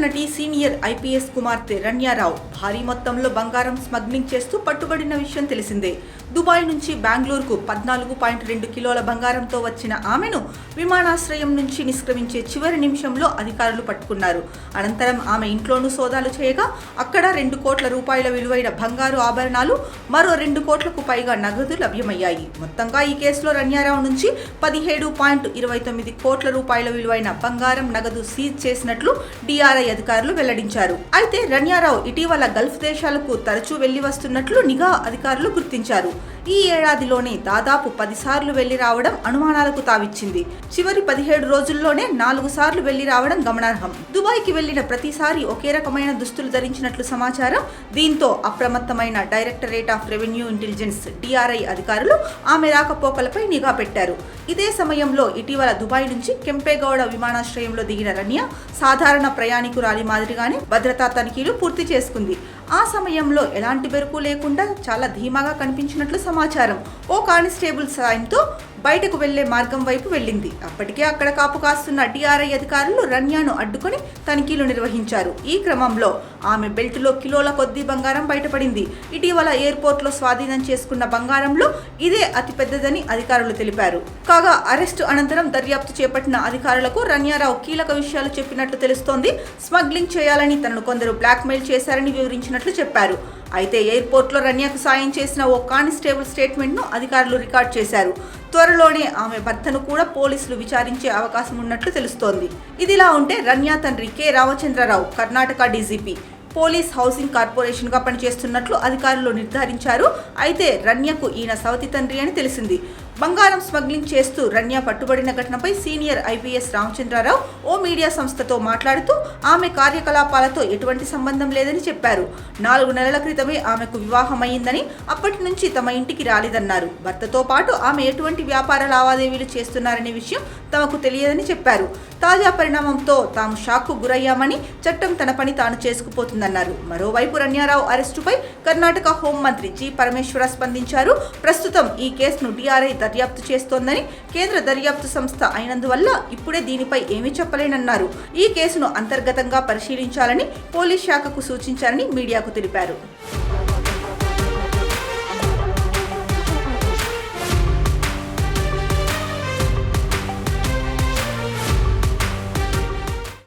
నటి senior IPS కుమార్తె రన్యారావు భారీ మొత్తంలో బంగారం స్మగ్లింగ్ చేస్తూ పట్టుబడిన విషయం తెలిసిందే. దుబాయ్ నుంచి బెంగళూరుకు 14.2 కిలోల బంగారంతో వచ్చిన ఆమెను విమానాశ్రయం నుంచి నిష్క్రమించే చివరి నిమిషంలో అధికారులు పట్టుకున్నారు. అనంతరం ఆమె ఇంట్లోనూ సోదాలు చేయగా అక్కడ 2 కోట్ల రూపాయల విలువైన బంగారు ఆభరణాలు, మరో 2 కోట్లకు పైగా నగదు లభ్యమయ్యాయి. మొత్తంగా ఈ కేసులో రన్యారావు నుంచి 17.29 కోట్ల రూపాయల విలువైన బంగారం, నగదు సీజ్ చేసినట్లు డిఆర్ఐ అధికారులు వెల్లడించారు. అయితే రన్యారావు ఇటీవల గల్ఫ్ దేశాలకు తరచూ వెళ్లి వస్తున్నట్లు నిఘా అధికారులు గుర్తించారు. ఈ ఏడాదిలోనే దాదాపు 10 సార్లు వెళ్లి రావడం అనుమానాలకు తావిచ్చింది. చివరి 17 రోజుల్లోనే 4 సార్లు వెళ్లి రావడం గమనార్హం. దుబాయ్కి వెళ్లిన ప్రతిసారి ఒకే రకమైన దుస్తులు ధరించినట్లు సమాచారం. దీంతో అప్రమత్తమైన directorate of revenue intelligence DRI అధికారులు ఆమె రాకపోకలపై నిఘా పెట్టారు. ఇదే సమయంలో ఇటీవల దుబాయ్ నుంచి కెంపేగౌడ విమానాశ్రయంలో దిగిన రన్య సాధారణ ప్రయాణికురాలి మాదిరిగానే భద్రతా తనిఖీలు పూర్తి చేసుకుంది. ఆ సమయంలో ఎలాంటి బెరుకు లేకుండా చాలా ధీమాగా కనిపించినట్లు సమాచారం. ఓ కానిస్టేబుల్ సాయంతో బయటకు వెళ్లే మార్గం వైపు వెళ్ళింది. అప్పటికే అక్కడ కాపు కాస్తున్న డిఆర్ఐ అధికారులు రన్యాను అడ్డుకొని తనిఖీలు నిర్వహించారు. ఈ క్రమంలో ఆమె బెల్టులో కిలోల కొద్దీ బంగారం బయటపడింది. ఇటీవల ఎయిర్పోర్ట్లో స్వాధీనం చేసుకున్న బంగారంలో ఇదే అతిపెద్దదని అధికారులు తెలిపారు. కాగా అరెస్టు అనంతరం దర్యాప్తు చేపట్టిన అధికారులకు రన్యారావు కీలక విషయాలు చెప్పినట్లు తెలుస్తోంది. స్మగ్లింగ్ చేయాలని తనను కొందరు బ్లాక్మెయిల్ చేశారని వివరించినట్లు చెప్పారు. అయితే ఎయిర్పోర్ట్లో రన్యకు సాయం చేసిన ఓ కానిస్టేబుల్ స్టేట్మెంట్ను అధికారులు రికార్డ్ చేశారు. త్వరలోనే ఆమె భర్తను కూడా పోలీసులు విచారించే అవకాశం ఉన్నట్లు తెలుస్తోంది. ఇదిలా ఉంటే రన్య తండ్రి K Ramachandrarao Karnataka DGP, police housing కార్పొరేషన్గా పనిచేస్తున్నట్లు అధికారులు నిర్ధారించారు. అయితే రన్యకు ఈయన సవతి తండ్రి అని తెలిసింది. బంగారం స్మగ్లింగ్ చేస్తూ రన్య పట్టుబడిన ఘటనపై సీనియర్ ఐపీఎస్ రామచంద్రరావు ఓ మీడియా సంస్థతో మాట్లాడుతూ ఆమె కార్యకలాపాలతో ఎటువంటి సంబంధం లేదని చెప్పారు. 4 నెలల క్రితమే ఆమెకు వివాహమైందని, అప్పటి నుంచి తమ ఇంటికి రాలేదన్నారు. భర్తతో పాటు ఆమె ఎటువంటి వ్యాపార లావాదేవీలు చేస్తున్నారనే విషయం తమకు తెలియదని చెప్పారు. తాజా పరిణామంతో తాము షాక్కు గురయ్యామని, చట్టం తన పని తాను చేసుకుపోతుందన్నారు. మరోవైపు రన్యారావు అరెస్టుపై కర్ణాటక హోంమంత్రి జి పరమేశ్వర స్పందించారు. ప్రస్తుతం ఈ కేసును డిఆర్ఐ దర్యాప్తు చేస్తోందని, కేంద్ర దర్యాప్తు సంస్థ అయినందువల్ల ఇప్పుడే దీనిపై ఏమీ చెప్పలేనన్నారు. ఈ కేసును అంతర్గతంగా పరిశీలించాలని పోలీస్ శాఖకు సూచించారని మీడియాకు తెలిపారు.